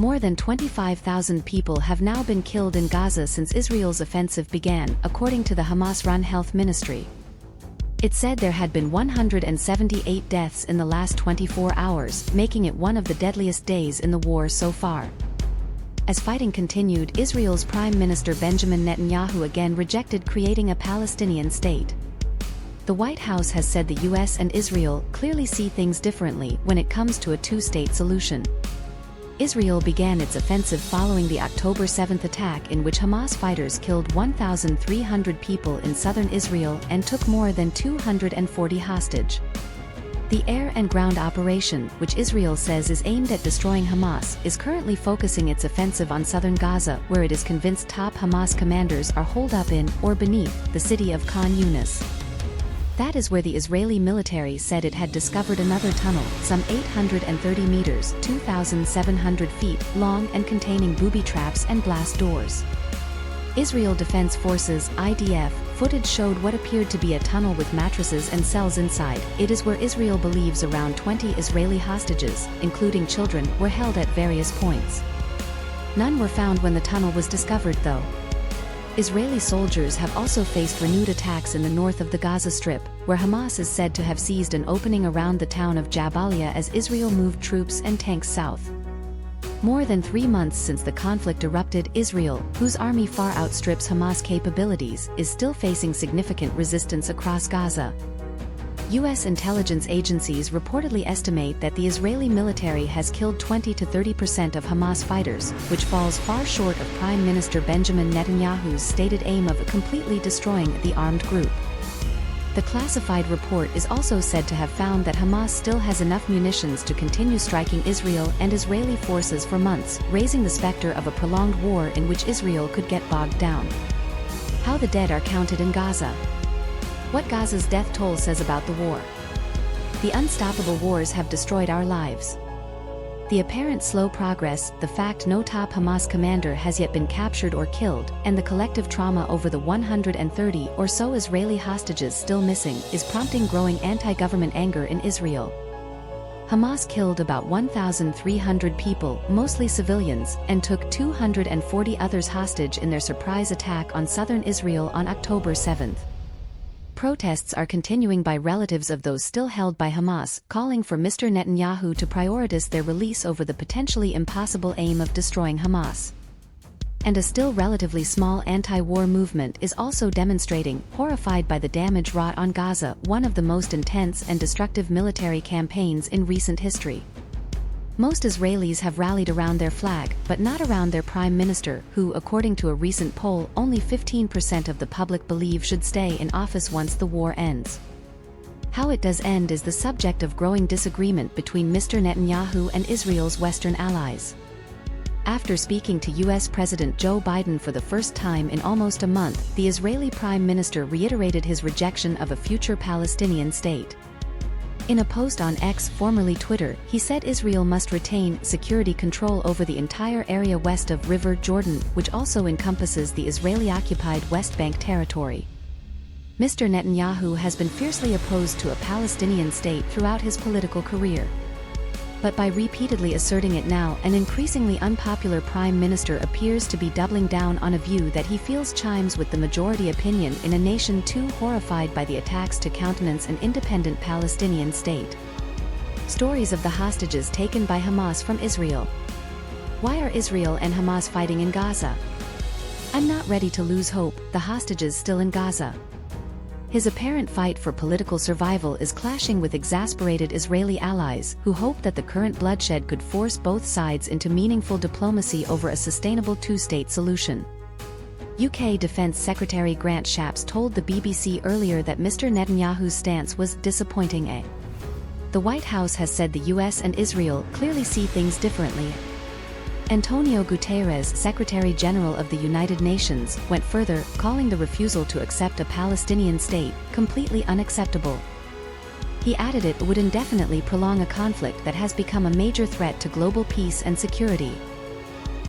More than 25,000 people have now been killed in Gaza since Israel's offensive began, according to the Hamas-run health ministry. It said there had been 178 deaths in the last 24 hours, making it one of the deadliest days in the war so far. As fighting continued, Israel's Prime Minister Benjamin Netanyahu again rejected creating a Palestinian state. The White House has said the US and Israel clearly see things differently when it comes to a two-state solution. Israel began its offensive following the October 7 attack in which Hamas fighters killed 1,300 people in southern Israel and took more than 240 hostage. The air and ground operation, which Israel says is aimed at destroying Hamas, is currently focusing its offensive on southern Gaza, where it is convinced top Hamas commanders are holed up in, or beneath, the city of Khan Yunis. That is where the Israeli military said it had discovered another tunnel, some 830 meters, 2,700 feet, long and containing booby traps and blast doors. Israel Defense Forces (IDF) footage showed what appeared to be a tunnel with mattresses and cells inside. It is where Israel believes around 20 Israeli hostages, including children, were held at various points. None were found when the tunnel was discovered, though. Israeli soldiers have also faced renewed attacks in the north of the Gaza Strip, where Hamas is said to have seized an opening around the town of Jabalia as Israel moved troops and tanks south. More than 3 months since the conflict erupted, Israel, whose army far outstrips Hamas capabilities, is still facing significant resistance across Gaza. U.S. intelligence agencies reportedly estimate that the Israeli military has killed 20 to 30% of Hamas fighters, which falls far short of Prime Minister Benjamin Netanyahu's stated aim of completely destroying the armed group. The classified report is also said to have found that Hamas still has enough munitions to continue striking Israel and Israeli forces for months, raising the specter of a prolonged war in which Israel could get bogged down. How the dead are counted in Gaza. What Gaza's death toll says about the war. The unstoppable wars have destroyed our lives. The apparent slow progress, the fact no top Hamas commander has yet been captured or killed, and the collective trauma over the 130 or so Israeli hostages still missing, is prompting growing anti-government anger in Israel. Hamas killed about 1,300 people, mostly civilians, and took 240 others hostage in their surprise attack on southern Israel on October 7. Protests are continuing by relatives of those still held by Hamas, calling for Mr. Netanyahu to prioritize their release over the potentially impossible aim of destroying Hamas. And a still relatively small anti-war movement is also demonstrating, horrified by the damage wrought on Gaza, one of the most intense and destructive military campaigns in recent history. Most Israelis have rallied around their flag, but not around their prime minister, who, according to a recent poll, only 15% of the public believe should stay in office once the war ends. How it does end is the subject of growing disagreement between Mr. Netanyahu and Israel's Western allies. After speaking to U.S. President Joe Biden for the first time in almost a month, the Israeli Prime Minister reiterated his rejection of a future Palestinian state. In a post on X, formerly Twitter, he said Israel must retain security control over the entire area west of River Jordan, which also encompasses the Israeli-occupied West Bank territory. Mr. Netanyahu has been fiercely opposed to a Palestinian state throughout his political career. But by repeatedly asserting it now, an increasingly unpopular prime minister appears to be doubling down on a view that he feels chimes with the majority opinion in a nation too horrified by the attacks to countenance an independent Palestinian state. Stories of the hostages taken by Hamas from Israel. Why are Israel and Hamas fighting in Gaza? I'm not ready to lose hope, the hostages still in Gaza. His apparent fight for political survival is clashing with exasperated Israeli allies, who hope that the current bloodshed could force both sides into meaningful diplomacy over a sustainable two-state solution. UK Defence Secretary Grant Shapps told the BBC earlier that Mr. Netanyahu's stance was disappointing. The White House has said the US and Israel clearly see things differently. Antonio Guterres, Secretary General of the United Nations, went further, calling the refusal to accept a Palestinian state completely unacceptable. He added it would indefinitely prolong a conflict that has become a major threat to global peace and security.